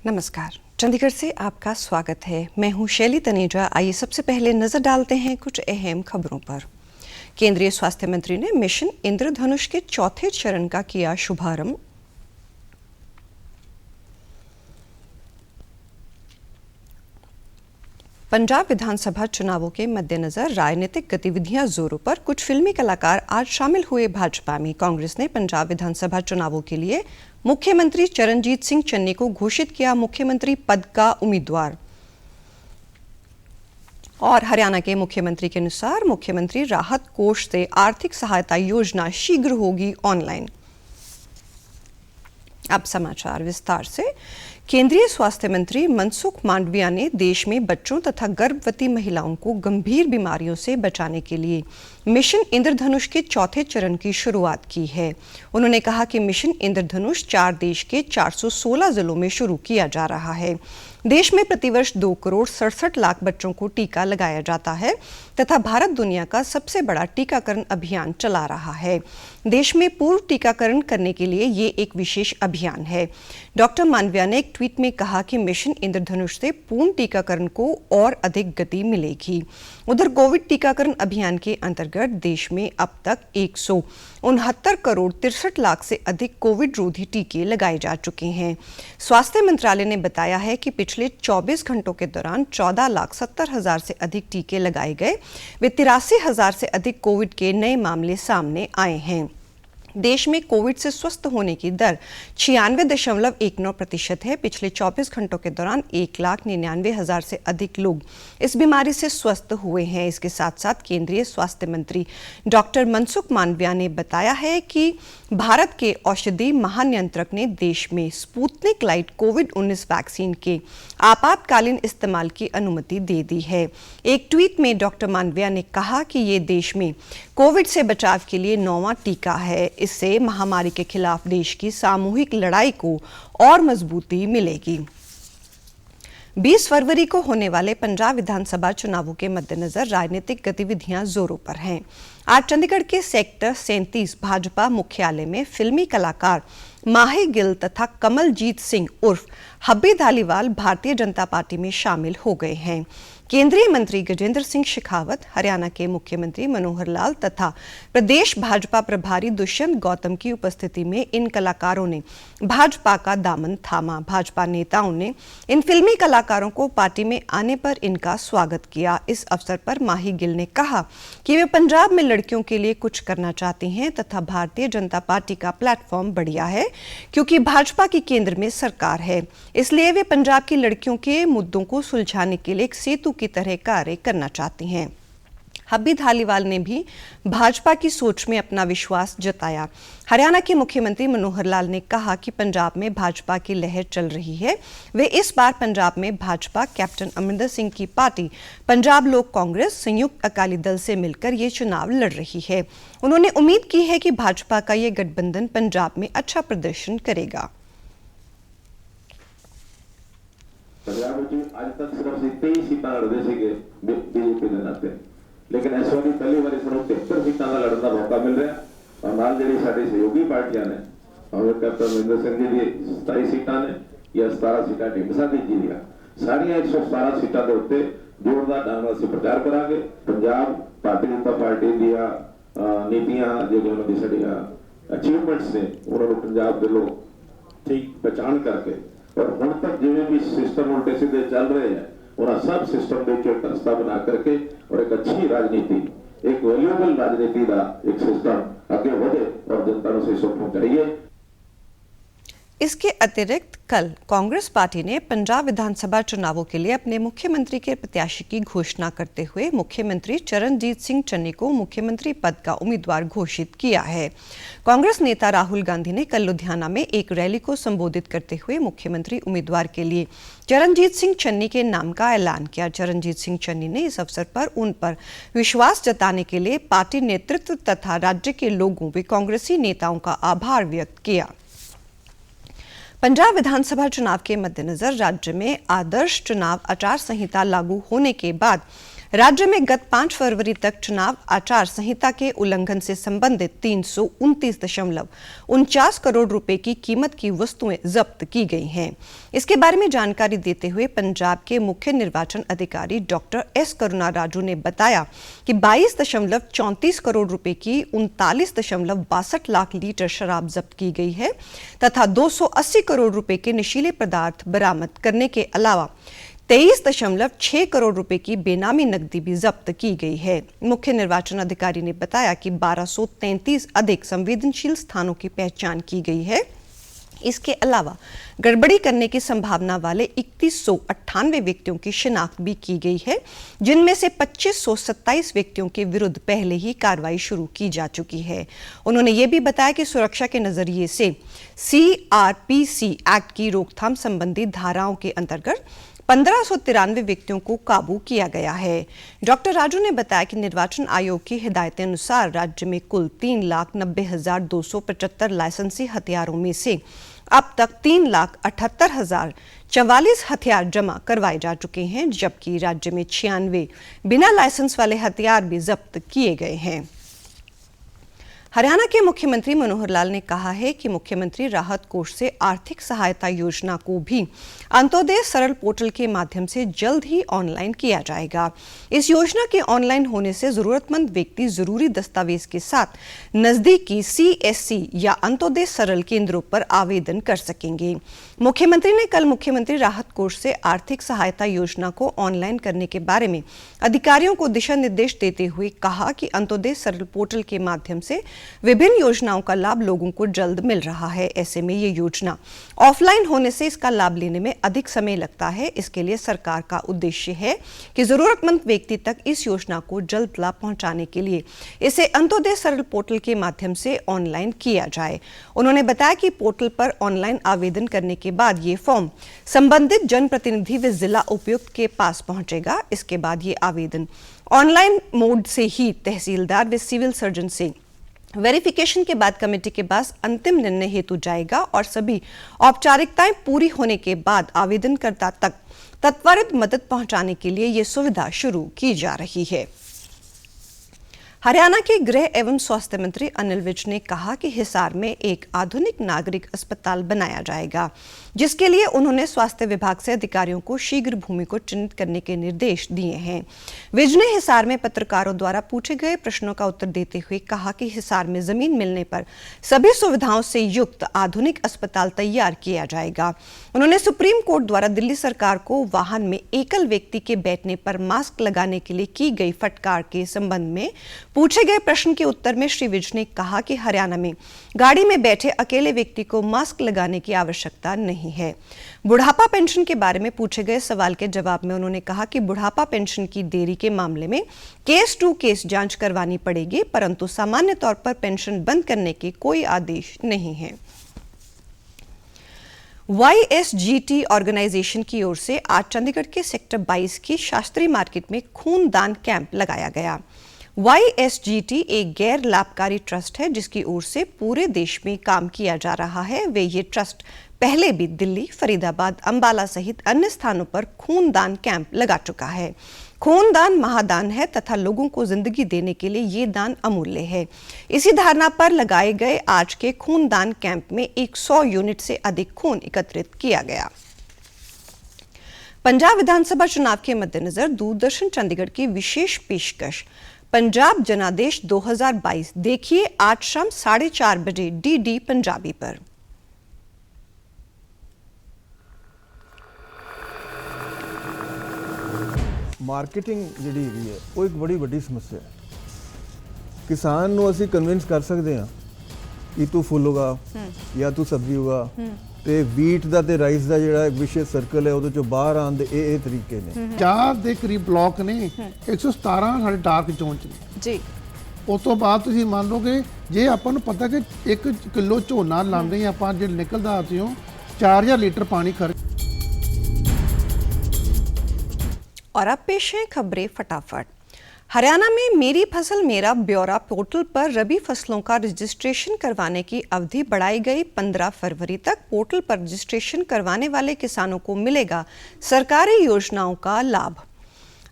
नमस्कार, चंडीगढ़ से आपका स्वागत है। मैं हूं शैली तनेजा। आइए सबसे पहले नजर डालते हैं कुछ अहम खबरों पर। केंद्रीय स्वास्थ्य मंत्री ने मिशन इंद्रधनुष के चौथे चरण का किया शुभारंभ। पंजाब विधानसभा चुनावों के मद्देनजर राजनीतिक गतिविधियां जोरों पर। कुछ फिल्मी कलाकार आज शामिल हुए भाजपा में। कांग्रेस ने पंजाब विधानसभा चुनावों के लिए मुख्यमंत्री चरणजीत सिंह चन्नी को घोषित किया मुख्यमंत्री पद का उम्मीदवार। और हरियाणा के मुख्यमंत्री के अनुसार मुख्यमंत्री राहत कोष से आर्थिक सहायता योजना शीघ्र होगी ऑनलाइन। अब समाचार विस्तार से। केंद्रीय स्वास्थ्य मंत्री मनसुख मांडविया ने देश में बच्चों तथा गर्भवती महिलाओं को गंभीर बीमारियों से बचाने के लिए मिशन इंद्रधनुष के चौथे चरण की शुरुआत की है। उन्होंने कहा कि मिशन इंद्रधनुष 4 देश के 416 जिलों में शुरू किया जा रहा है। देश में प्रतिवर्ष 2 करोड़ 67 लाख बच्चों को टीका लगाया जाता है तथा भारत दुनिया का सबसे बड़ा टीकाकरण अभियान चला रहा है। देश में पूर्व टीकाकरण करने के लिए ये एक विशेष अभियान है। डॉक्टर मांडविया ने एक ट्वीट में कहा कि मिशन इंद्रधनुष से पूर्ण टीकाकरण को और अधिक गति मिलेगी। उधर कोविड टीकाकरण अभियान के अंतर्गत देश में अब तक 169 करोड़ 63 लाख से अधिक कोविड रोधी टीके लगाए जा चुके हैं। स्वास्थ्य मंत्रालय ने बताया है कि पिछले 24 घंटों के दौरान 14,70,000 से अधिक टीके लगाए गए। 83,000 से अधिक कोविड के नए मामले सामने आए हैं। देश में कोविड से स्वस्थ होने की दर 96.19% है। पिछले 24 घंटों के दौरान 1,99,000 से अधिक लोग इस बीमारी से स्वस्थ हुए हैं। इसके साथ साथ केंद्रीय स्वास्थ्य मंत्री डॉक्टर मनसुख मांडविया ने बताया है कि भारत के औषधि महानियंत्रक ने देश में स्पुतनिक लाइट कोविड-19 वैक्सीन के आपातकालीन इस्तेमाल की अनुमति दे दी है। एक ट्वीट में डॉक्टर मांडविया ने कहा कि ये देश में कोविड से बचाव के लिए 9वां टीका है। इससे महामारी के खिलाफ देश की सामूहिक लड़ाई को और मजबूती मिलेगी। 20 फरवरी को होने वाले पंजाब विधानसभा चुनावों के मद्देनजर राजनीतिक गतिविधियां जोरों पर हैं। आज चंडीगढ़ के सेक्टर 37 भाजपा मुख्यालय में फिल्मी कलाकार माही गिल तथा कमलजीत सिंह उर्फ हब्बी धालीवाल भारतीय जनता पार्टी में शामिल हो गए हैं। केंद्रीय मंत्री गजेंद्र सिंह शेखावत, हरियाणा के मुख्यमंत्री मनोहर लाल तथा प्रदेश भाजपा प्रभारी दुष्यंत गौतम की उपस्थिति में इन कलाकारों ने भाजपा का दामन थामा। भाजपा नेताओं ने इन फिल्मी कलाकारों को पार्टी में आने पर इनका स्वागत किया। इस अवसर पर माही गिल ने कहा कि वे पंजाब में लड़कियों के लिए कुछ करना चाहती हैं तथा भारतीय जनता पार्टी का प्लेटफॉर्म बढ़िया है क्योंकि भाजपा की केंद्र में सरकार है, इसलिए वे पंजाब की लड़कियों के मुद्दों को सुलझाने के लिए एक सेतु की तरह कार्य करना चाहती हैं। हब्बी धालीवाल ने भी भाजपा की सोच में अपना विश्वास जताया। हरियाणा के मुख्यमंत्री मनोहर लाल ने कहा कि पंजाब में भाजपा की लहर चल रही है। वे इस बार पंजाब में भाजपा कैप्टन अमरिंदर सिंह की पार्टी पंजाब लोक कांग्रेस संयुक्त अकाली दल से मिलकर ये चुनाव लड़ रही है। उन्होंने उम्मीद की है कि भाजपा का ये गठबंधन पंजाब में अच्छा प्रदर्शन करेगा। पंजाब में आज तक सिर्फ 23 सीटां लड़ते थे बीजेपी के नाते, लेकिन इस बार पहली बार ਸਾਨੂੰ 73 सीटां का लड़न का मौका मिल रहा और नाल ਜਿਹੜੀ ਸਾਡੀ सहयोगी पार्टियां ने और कैप्टन अमरिंदर सिंह जी दी 27 सीटां ने या 17 सीटां ढिंडसा दी जी दी सारियां 117 सीटां ਦੇ ਉੱਤੇ जोरदार ढंग ਨਾਲ ਅਸੀਂ ਪ੍ਰਚਾਰ ਕਰਾਂਗੇ। पंजाब भारतीय जनता पार्टी ਦੀਆਂ ਨੀਤੀਆਂ ਜਿਹੜੀਆਂ ਉਹਨਾਂ ਦੀ ਸਾਡੀਆਂ ਅਚੀਵਮੈਂਟਸ ਨੇ ਉਹਨਾਂ ਨੂੰ ਪੰਜਾਬ ਦੇ ਲੋਕ ठीक पहचान करके और हम तक जिन्हें भी सिस्टम उल्टे सीधे चल रहे हैं उन्हें सब सिस्टम के रास्ता बना करके और एक अच्छी राजनीति, एक वैल्यूएबल राजनीति का एक सिस्टम आगे बढ़े और जनता को सही सुख पहुंचाइए। इसके अतिरिक्त कल कांग्रेस पार्टी ने पंजाब विधानसभा चुनावों के लिए अपने मुख्यमंत्री के प्रत्याशी की घोषणा करते हुए मुख्यमंत्री चरणजीत सिंह चन्नी को मुख्यमंत्री पद का उम्मीदवार घोषित किया है। कांग्रेस नेता राहुल गांधी ने कल लुधियाना में एक रैली को संबोधित करते हुए मुख्यमंत्री उम्मीदवार के लिए चरणजीत सिंह चन्नी के नाम का ऐलान किया। चरणजीत सिंह चन्नी ने इस अवसर पर उन पर विश्वास जताने के लिए पार्टी नेतृत्व तथा राज्य के लोगों व कांग्रेसी नेताओं का आभार व्यक्त किया। पंजाब विधानसभा चुनाव के मद्देनजर राज्य में आदर्श चुनाव आचार संहिता लागू होने के बाद राज्य में गत 5 फरवरी तक चुनाव आचार संहिता के उल्लंघन से संबंधित 329.49 करोड़ रुपए की कीमत की वस्तुएं जब्त की गई हैं। इसके बारे में जानकारी देते हुए पंजाब के मुख्य निर्वाचन अधिकारी डॉक्टर एस करुणा राजू ने बताया कि 22.34 करोड़ रुपए की 39.62 लाख लीटर शराब जब्त की गई है तथा 280 करोड़ रुपए के नशीले पदार्थ बरामद करने के अलावा 23.6 करोड़ रुपए की बेनामी नकदी भी जब्त की गई है। मुख्य निर्वाचन अधिकारी ने बताया कि 1233 अधिक संवेदनशील स्थानों की पहचान की गई है। इसके अलावा गड़बड़ी करने की संभावना वाले 3198 व्यक्तियों की शिनाख्त भी की गई है, जिनमें से 2527 व्यक्तियों के विरुद्ध पहले ही कार्रवाई शुरू की जा चुकी है। उन्होंने ये भी बताया कि सुरक्षा के नजरिए से CRPC एक्ट की रोकथाम संबंधी धाराओं के अंतर्गत 1593 व्यक्तियों को काबू किया गया है। डॉक्टर राजू ने बताया कि निर्वाचन आयोग की हिदायतें अनुसार राज्य में कुल 3,90,275 लाइसेंसी हथियारों में से अब तक 3,78,044 हथियार जमा करवाए जा चुके हैं, जबकि राज्य में 96 बिना लाइसेंस वाले हथियार भी जब्त किए गए हैं। हरियाणा के मुख्यमंत्री मनोहर लाल ने कहा है कि मुख्यमंत्री राहत कोष से आर्थिक सहायता योजना को भी अंत्योदय सरल पोर्टल के माध्यम से जल्द ही ऑनलाइन किया जाएगा। इस योजना के ऑनलाइन होने से जरूरतमंद व्यक्ति जरूरी दस्तावेज के साथ नजदीकी CSC या अंत्योदय सरल केंद्रों पर आवेदन कर सकेंगे। मुख्यमंत्री ने कल मुख्यमंत्री राहत कोष से आर्थिक सहायता योजना को ऑनलाइन करने के बारे में अधिकारियों को दिशा निर्देश देते हुए कहा कि अंत्योदय सरल पोर्टल के माध्यम से विभिन्न योजनाओं का लाभ लोगों को जल्द मिल रहा है। ऐसे में ये योजना ऑफलाइन होने से इसका लाभ लेने में अधिक समय लगता है। इसके लिए सरकार का उद्देश्य है कि जरूरतमंद व्यक्ति तक इस योजना को जल्द लाभ पहुंचाने के लिए इसे अंत्योदय सरल पोर्टल के माध्यम से ऑनलाइन किया जाए। उन्होंने बताया कि पोर्टल पर ऑनलाइन आवेदन करने के बाद ये फॉर्म संबंधित जनप्रतिनिधि व जिला उपायुक्त के पास पहुंचेगा। इसके बाद ये आवेदन ऑनलाइन मोड से ही तहसीलदार व सिविल सर्जन से वेरिफिकेशन के बाद कमेटी के पास अंतिम निर्णय हेतु जाएगा और सभी औपचारिकताएं पूरी होने के बाद आवेदनकर्ता तक तत्वरित मदद पहुंचाने के लिए ये सुविधा शुरू की जा रही है। हरियाणा के गृह एवं स्वास्थ्य मंत्री अनिल विज ने कहा कि हिसार में एक आधुनिक नागरिक अस्पताल बनाया जाएगा, जिसके लिए उन्होंने स्वास्थ्य विभाग से अधिकारियों को शीघ्र भूमि को चिन्हित करने के निर्देश दिए हैं। विज ने हिसार में पत्रकारों द्वारा पूछे गए प्रश्नों का उत्तर देते हुए कहा कि हिसार में जमीन मिलने पर सभी सुविधाओं से युक्त आधुनिक अस्पताल तैयार किया जाएगा। उन्होंने सुप्रीम कोर्ट द्वारा दिल्ली सरकार को वाहन में एकल व्यक्ति के बैठने पर मास्क लगाने के लिए की गई फटकार के संबंध में पूछे गए प्रश्न के उत्तर में श्री विज ने कहा कि हरियाणा में गाड़ी में बैठे अकेले व्यक्ति को मास्क लगाने की आवश्यकता नहीं है। बुढ़ापा पेंशन के बारे में पूछे गए सवाल के जवाब में उन्होंने कहा कि बुढ़ापा पेंशन की देरी के मामले में केस टू केस जांच करवानी पड़ेगी, परंतु सामान्य तौर पर पेंशन बंद करने के कोई आदेश नहीं है। YSGT ऑर्गेनाइजेशन की ओर से आज चंडीगढ़ के सेक्टर 22 की शास्त्री मार्केट में खूनदान कैंप लगाया गया। YSGT एक गैर लाभकारी ट्रस्ट है जिसकी ओर से पूरे देश में काम किया जा रहा है। वे ये ट्रस्ट पहले भी दिल्ली, फरीदाबाद, अंबाला सहित अन्य स्थानों पर खूनदान कैंप लगा चुका है। खूनदान महादान है तथा लोगों को जिंदगी देने के लिए ये दान अमूल्य है। इसी धारणा पर लगाए गए आज के खूनदान कैंप में 100 यूनिट से अधिक खून एकत्रित किया गया। पंजाब विधानसभा चुनाव के मद्देनजर दूरदर्शन चंडीगढ़ की विशेष पेशकश पंजाब जनादेश 2022 देखिए आज शाम 4:30 बजे DD पंजाबी पर। मार्केटिंग जिहड़ी हैगी है वो एक बड़ी वड्डी समस्या है। किसान ਨੂੰ ਅਸੀਂ ਕਨਵਿੰਸ ਕਰ ਸਕਦੇ ਹਾਂ ਕਿ ਤੂੰ ਫੁੱਲ ਉਗਾ ਜਾਂ ਤੂੰ ਸਬਜ਼ੀ ਉਗਾ ਤੇ ਵੀਟ ਦਾ ਤੇ ਰਾਈਸ ਦਾ ਜਿਹੜਾ ਵਿਸ਼ੇ ਸਰਕਲ ਹੈ ਉਹਦੇ ਚੋਂ ਬਾਹਰ ਆਉਣ ਦੇ ਇਹ ਤਰੀਕੇ ਨੇ। 4 ਦੇ ਕਰੀਬ ਬਲਾਕ ਨੇ 117 ਸਾਡੇ ਡਾਰਕ ਜ਼ੋਨ ਚ ਨੇ ਜੀ। ਉਸ ਤੋਂ ਬਾਅਦ ਤੁਸੀਂ ਮੰਨ ਲਓ ਕਿ ਜੇ ਆਪਾਂ ਨੂੰ ਪਤਾ ਕਿ 1 ਕਿਲੋ ਝੋਨਾ ਲਾਉਂਦੇ ਆ ਆਪਾਂ, ਜੇ ਨਿਕਲਦਾ ਅਸੀਂ 4000 लीटर पानी खर्च। और अब पेश है खबरें फटाफट। हरियाणा में मेरी फसल मेरा ब्यौरा पोर्टल पर रबी फसलों का रजिस्ट्रेशन करवाने की अवधि बढ़ाई गई। 15 फरवरी तक पोर्टल पर रजिस्ट्रेशन करवाने वाले किसानों को मिलेगा सरकारी योजनाओं का लाभ।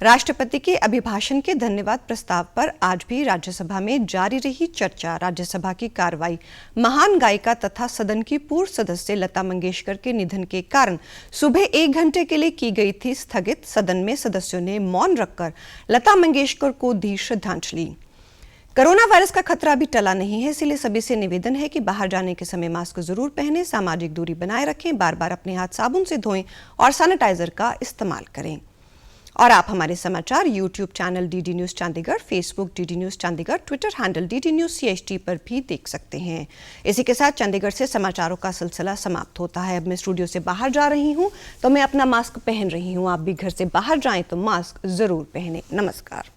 राष्ट्रपति के अभिभाषण के धन्यवाद प्रस्ताव पर आज भी राज्यसभा में जारी रही चर्चा। राज्यसभा की कार्रवाई महान गायिका तथा सदन की पूर्व सदस्य लता मंगेशकर के निधन के कारण सुबह 1 घंटे के लिए की गई थी स्थगित। सदन में सदस्यों ने मौन रखकर लता मंगेशकर को दी श्रद्धांजलि। कोरोना वायरस का खतरा अभी टला नहीं है, इसलिए सभी से निवेदन है कि बाहर जाने के समय मास्क जरूर पहनें, सामाजिक दूरी बनाए रखें, बार बार अपने हाथ साबुन से धोएं और सैनिटाइजर का इस्तेमाल करें। और आप हमारे समाचार YouTube channel DD news Chandigarh, Facebook DD news Chandigarh, Twitter handle DD news CHT पर भी देख सकते हैं। इसी के साथ चंडीगढ़ से समाचारों का सिलसिला समाप्त होता है। अब मैं स्टूडियो से बाहर जा रही हूं तो मैं अपना मास्क पहन रही हूं। आप भी घर से बाहर जाएं तो मास्क जरूर पहनें। नमस्कार।